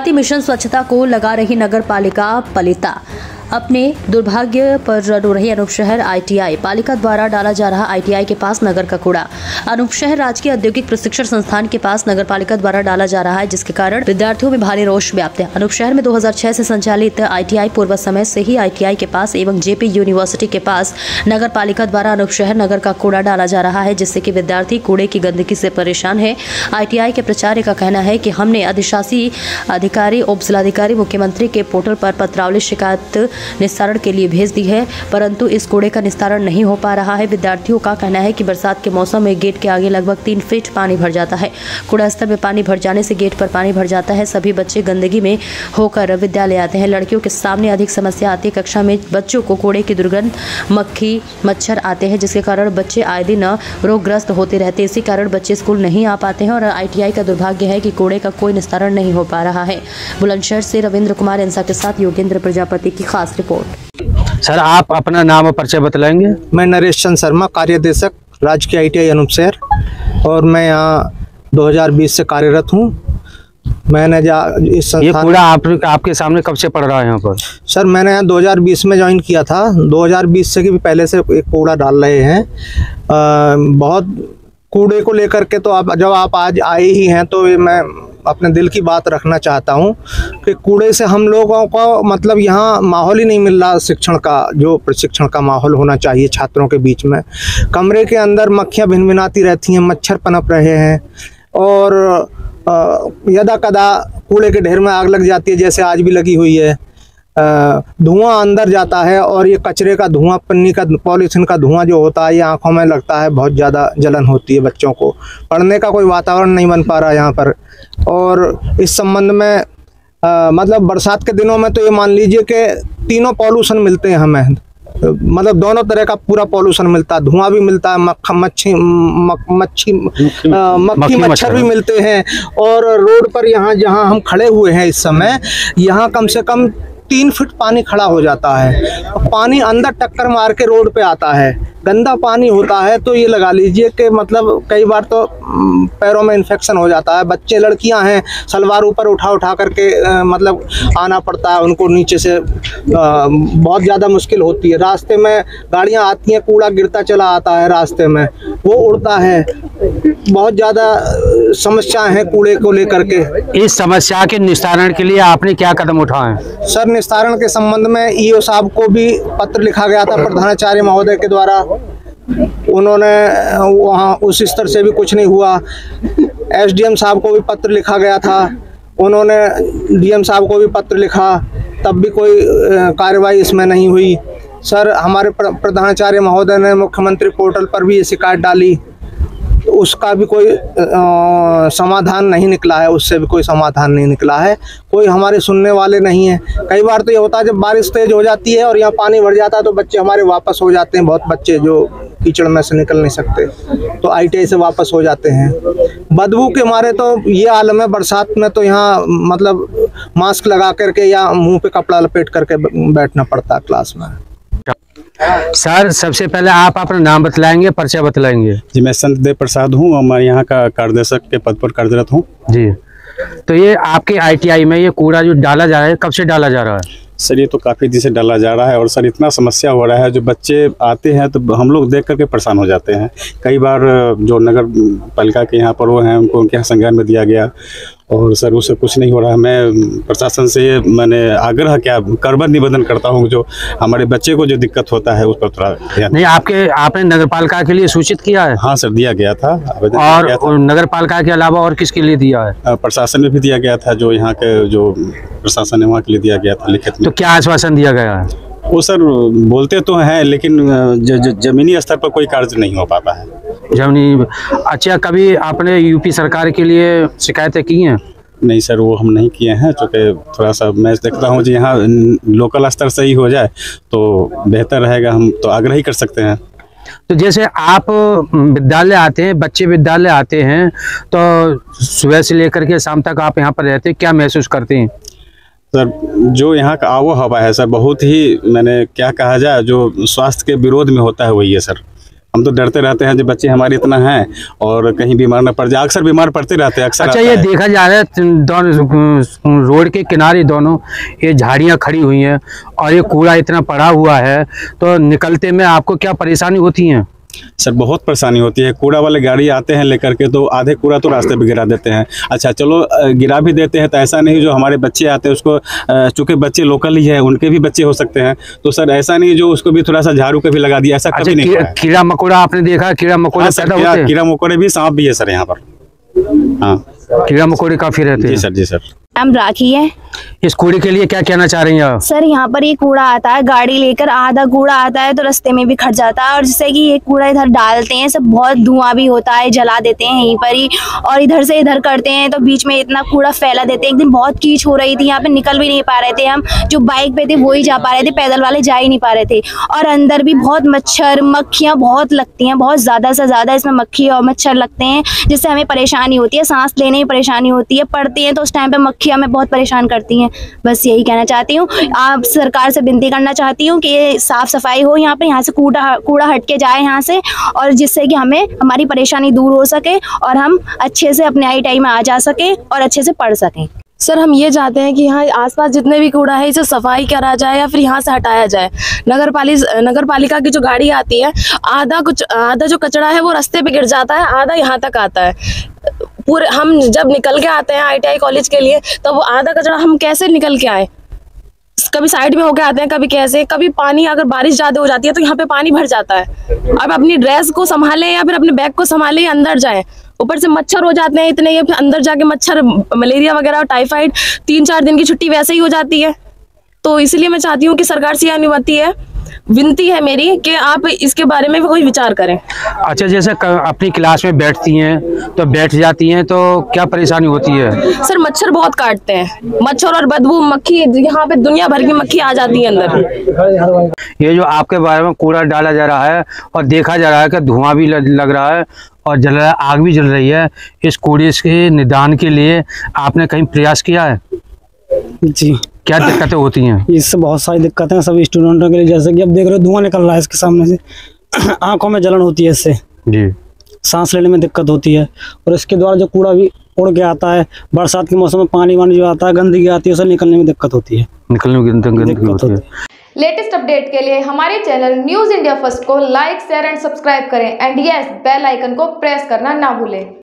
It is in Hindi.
भारतीय मिशन स्वच्छता को लगा रही नगर पालिका पलिता। अपने दुर्भाग्य पर रो रही अनूप शहर ITI पालिका द्वारा डाला जा रहा ITI के पास नगर का कूड़ा। अनूप शहर राजकीय औद्योगिक प्रशिक्षण संस्थान के पास नगर पालिका द्वारा डाला जा रहा है, जिसके कारण विद्यार्थियों में भारी रोष व्याप्त है। अनूप शहर में 2006 से संचालित ITI पूर्व समय से ही ITI के पास एवं JP यूनिवर्सिटी के पास नगर पालिका द्वारा अनूप शहर नगर का कूड़ा डाला जा रहा है, जिससे कि विद्यार्थी कूड़े की गंदगी से परेशान है। ITI के प्राचार्य का कहना है कि हमने अधिशासी अधिकारी, उप जिलाधिकारी, मुख्यमंत्री के पोर्टल पर पत्रावली शिकायत निस्तारण के लिए भेज दी है, परंतु इस कूड़े का निस्तारण नहीं हो पा रहा है। विद्यार्थियों का कहना है कि बरसात के मौसम में गेट के आगे लगभग 3 फीट पानी भर जाता है। कूड़ा स्थल में पानी भर जाने से गेट पर पानी भर जाता है। सभी बच्चे गंदगी में होकर विद्यालय आते हैं। लड़कियों के सामने अधिक समस्या आती है। कक्षा में बच्चों को कूड़े की दुर्गंध, मक्खी, मच्छर आते हैं, जिसके कारण बच्चे आए दिन रोगग्रस्त होते रहते हैं। इसी कारण बच्चे स्कूल नहीं आ पाते हैं और ITI का दुर्भाग्य है कि कूड़े का कोई निस्तारण नहीं हो पा रहा है। बुलंदशहर से रविंद्र कुमार इंसा के साथ योगेंद्र प्रजापति की खास रिपोर्ट। सर, आप अपना नाम और परिचय बतलाएंगे? मैं नरेश चंद शर्मा, कार्यदेशक राजकीय ITI अनूप शहर, और मैं यहाँ 2020 से कार्यरत हूँ। मैंने इस संस्थान, ये कूड़ा आपके सामने कब से पड़ रहा है यहाँ पर? सर, मैंने यहाँ 2020 में ज्वाइन किया था। 2020 से भी पहले से एक कूड़ा डाल रहे हैं। बहुत कूड़े को लेकर के तो जब आप आज आए ही हैं तो मैं अपने दिल की बात रखना चाहता हूँ कि कूड़े से हम लोगों को मतलब यहाँ माहौल ही नहीं मिल रहा शिक्षण का, जो प्रशिक्षण का माहौल होना चाहिए छात्रों के बीच में। कमरे के अंदर मक्खियाँ भिनभिनाती रहती हैं, मच्छर पनप रहे हैं और यदा कदा कूड़े के ढेर में आग लग जाती है, जैसे आज भी लगी हुई है। धुआं अंदर जाता है और ये कचरे का धुआं, पन्नी का, पॉलीथीन का धुआं जो होता है, ये आंखों में लगता है, बहुत ज़्यादा जलन होती है। बच्चों को पढ़ने का कोई वातावरण नहीं बन पा रहा यहाँ पर। और इस संबंध में मतलब बरसात के दिनों में तो ये मान लीजिए कि तीनों पॉल्यूशन मिलते हैं हमें, मतलब दोनों तरह का पूरा पॉल्यूशन मिलता है। धुआं भी मिलता है, मक्खी मच्छर भी मिलते हैं। और रोड पर यहाँ जहाँ हम खड़े हुए हैं इस समय, यहाँ कम से कम 3 फीट पानी खड़ा हो जाता है। पानी अंदर टक्कर मार के रोड पे आता है, गंदा पानी होता है। तो ये लगा लीजिए कि मतलब कई बार तो पैरों में इन्फेक्शन हो जाता है। बच्चे, लड़कियां हैं, सलवार ऊपर उठा करके मतलब आना पड़ता है उनको नीचे से। बहुत ज़्यादा मुश्किल होती है। रास्ते में गाड़ियां आती हैं, कूड़ा गिरता चला आता है रास्ते में, वो उड़ता है। बहुत ज़्यादा समस्याएं हैं कूड़े को लेकर के। इस समस्या के निस्तारण के लिए आपने क्या कदम उठाए? सर, निस्तारण के संबंध में EO साहब को भी पत्र लिखा गया था प्रधानाचार्य महोदय के द्वारा। उन्होंने वहाँ उस स्तर से भी कुछ नहीं हुआ। SDM साहब को भी पत्र लिखा गया था, उन्होंने DM साहब को भी पत्र लिखा, तब भी कोई कार्रवाई इसमें नहीं हुई। सर, हमारे प्रधानाचार्य महोदय ने मुख्यमंत्री पोर्टल पर भी ये शिकायत डाली, तो उसका भी कोई समाधान नहीं निकला है। उससे भी कोई समाधान नहीं निकला है। कोई हमारे सुनने वाले नहीं है। कई बार तो ये होता है जब बारिश तेज हो जाती है और यहाँ पानी भर जाता है तो बच्चे हमारे वापस हो जाते हैं। बहुत बच्चे जो कीचड़ में से निकल नहीं सकते तो ITI से वापस हो जाते हैं। बदबू के मारे तो ये आलम है बरसात में, तो यहाँ मतलब मास्क लगा करके या मुँह पे कपड़ा लपेट करके बैठना पड़ता है क्लास में। सर, सबसे पहले आप अपना नाम बतलाएंगे, परिचय बतलाएंगे? जी, मैं संत देव प्रसाद हूँ और मैं यहाँ का कार्यदेशक के पद पर कार्यरत हूँ। जी, तो ये आपके ITI में ये कूड़ा जो डाला जा रहा है, कब से डाला जा रहा है? सर, ये तो काफ़ी दिन से डाला जा रहा है और सर इतना समस्या हो रहा है, जो बच्चे आते हैं तो हम लोग देख करके परेशान हो जाते हैं। कई बार जो नगर पालिका के यहाँ पर वो हैं, उनको उनके यहाँ संज्ञान में दिया गया और सर उससे कुछ नहीं हो रहा है। मैं प्रशासन से मैंने आग्रह किया, करबद्ध निवेदन करता हूँ, जो हमारे बच्चे को जो दिक्कत होता है उस पर थोड़ा ध्यान। नहीं, आपने नगर पालिका के लिए सूचित किया है? हाँ सर, दिया गया था आवेदन। और नगर पालिका के अलावा और किसके लिए दिया है? प्रशासन में भी दिया गया था, जो यहाँ के जो प्रशासन है वहाँ के लिए दिया गया था लिखित में। तो क्या आश्वासन दिया गया है? वो सर बोलते तो हैं, लेकिन जमीनी स्तर पर कोई कार्य नहीं हो पाता है। जमीनी, अच्छा, कभी आपने UP सरकार के लिए शिकायतें की हैं? नहीं सर, वो हम नहीं किए हैं, चूँकि थोड़ा सा मैं देखता हूँ जी यहाँ लोकल स्तर से ही हो जाए तो बेहतर रहेगा। हम तो आग्रह ही कर सकते हैं। तो जैसे आप विद्यालय आते हैं, बच्चे विद्यालय आते हैं, तो सुबह से लेकर के शाम तक आप यहाँ पर रहते हैं, क्या महसूस करते हैं? सर, जो यहाँ का आबो हवा है सर, बहुत ही, मैंने क्या कहा जाए, जो स्वास्थ्य के विरोध में होता है वही है सर। हम तो डरते रहते हैं जब बच्चे हमारे इतना हैं और कहीं बीमार न पड़ जाए, अक्सर बीमार पड़ते रहते हैं अक्सर। अच्छा, ये देखा जा रहा है दोनों रोड के किनारे दोनों ये झाड़ियाँ खड़ी हुई हैं और ये कूड़ा इतना पड़ा हुआ है, तो निकलते में आपको क्या परेशानी होती है? सर बहुत परेशानी होती है। कूड़ा वाले गाड़ी आते हैं लेकर के, तो आधे कूड़ा तो रास्ते पे गिरा देते हैं। अच्छा चलो गिरा भी देते हैं तो ऐसा नहीं जो हमारे बच्चे आते हैं उसको, चूंकि बच्चे लोकल ही है उनके भी बच्चे हो सकते हैं, तो सर ऐसा नहीं जो उसको भी थोड़ा सा झाड़ू के भी लगा दिया, ऐसा कभी नहीं हुआ है। कीड़ा मकोड़ा आपने देखा? कीड़ा मकोड़ा पैदा होते हैं? कीड़ा मकोड़े भी, सांप भी है सर यहाँ पर। हाँ, कीड़ा मकोड़े काफी रहते हैं। जी सर, जी सर। हम राखी है। इस कूड़े के लिए क्या कहना चाह रही हैं आप? सर यहाँ पर ये कूड़ा आता है, गाड़ी लेकर आधा कूड़ा आता है तो रास्ते में भी खट जाता है, और जिससे कि ये कूड़ा इधर डालते हैं सब, बहुत धुआं भी होता है, जला देते हैं यहीं पर ही, और इधर से इधर करते हैं तो बीच में इतना कूड़ा फैला देते हैं। एक दिन बहुत कीच हो रही थी, यहाँ पे निकल भी नहीं पा रहे थे हम, जो बाइक पे थे वो ही जा पा रहे थे, पैदल वाले जा ही नहीं पा रहे थे। और अंदर भी बहुत मच्छर मक्खियाँ बहुत लगती हैं, बहुत ज़्यादा से ज़्यादा इसमें मक्खी और मच्छर लगते हैं, जिससे हमें परेशानी होती है, सांस लेने में परेशानी होती है, पड़ती हैं तो उस टाइम पे मक्खियाँ हमें बहुत परेशान करती हैं। बस यही कहना चाहती हूँ, आप सरकार से विनती करना चाहती हूँ कि ये साफ सफाई हो यहाँ पे, यहाँ से कूड़ा हट के जाए यहाँ से, और जिससे कि हमें हमारी परेशानी दूर हो सके और हम अच्छे से अपने ITI में आ जा सके और अच्छे से पढ़ सकें। सर हम ये चाहते हैं कि यहाँ आसपास जितने भी कूड़ा है इसे सफाई करा जाए या फिर यहाँ से हटाया जाए। नगर पालिका की जो गाड़ी आती है, आधा जो कचरा है वो रास्ते पे गिर जाता है, आधा यहाँ तक आता है। पूरे हम जब निकल के आते हैं ITI कॉलेज के लिए, तो वो आधा कचरा हम कैसे निकल के आए? कभी साइड में होके आते हैं, कभी कैसे, कभी पानी, अगर बारिश ज्यादा हो जाती है तो यहाँ पे पानी भर जाता है। अब अपनी ड्रेस को संभालें या फिर अपने बैग को संभालें, अंदर जाएं, ऊपर से मच्छर हो जाते हैं इतने, ये अंदर जाके मच्छर, मलेरिया वगैरह, टाइफाइड, 3-4 दिन की छुट्टी वैसे ही हो जाती है। तो इसलिए मैं चाहती हूँ कि सरकार से अनुमति है, विनती है मेरी कि आप इसके बारे में कोई विचार करें। अच्छा, जैसे अपनी क्लास में बैठती हैं तो बैठ जाती हैं तो क्या परेशानी होती है? सर मच्छर बहुत काटते हैं, मच्छर और बदबू, मक्खी, यहाँ पे दुनिया भर की मक्खी आ जाती है अंदर। ये जो आपके बारे में कूड़ा डाला जा रहा है और देखा जा रहा है कि धुआं भी लग रहा है और जल रहा है, आग भी जल रही है, इस कूड़े के निदान के लिए आपने कहीं प्रयास किया है? जी। क्या दिक्कतें होती हैं? इससे बहुत सारी दिक्कतें हैं सभी स्टूडेंटों के लिए, जैसे कि अब देख रहे हो धुआं निकल रहा है इसके सामने से, आंखों में जलन होती है इससे जी, सांस लेने में दिक्कत होती है, और इसके द्वारा जो कूड़ा भी उड़ के आता है, बरसात के मौसम में पानी वानी जो आता है, गंदगी आती है, उसे निकलने में दिक्कत होती है, गंदगी होती है। लेटेस्ट अपडेट के लिए हमारे चैनल न्यूज़ इंडिया फर्स्ट को लाइक, शेयर एंड सब्सक्राइब करें, एंड यस, बेल आइकन को प्रेस करना ना भूलें।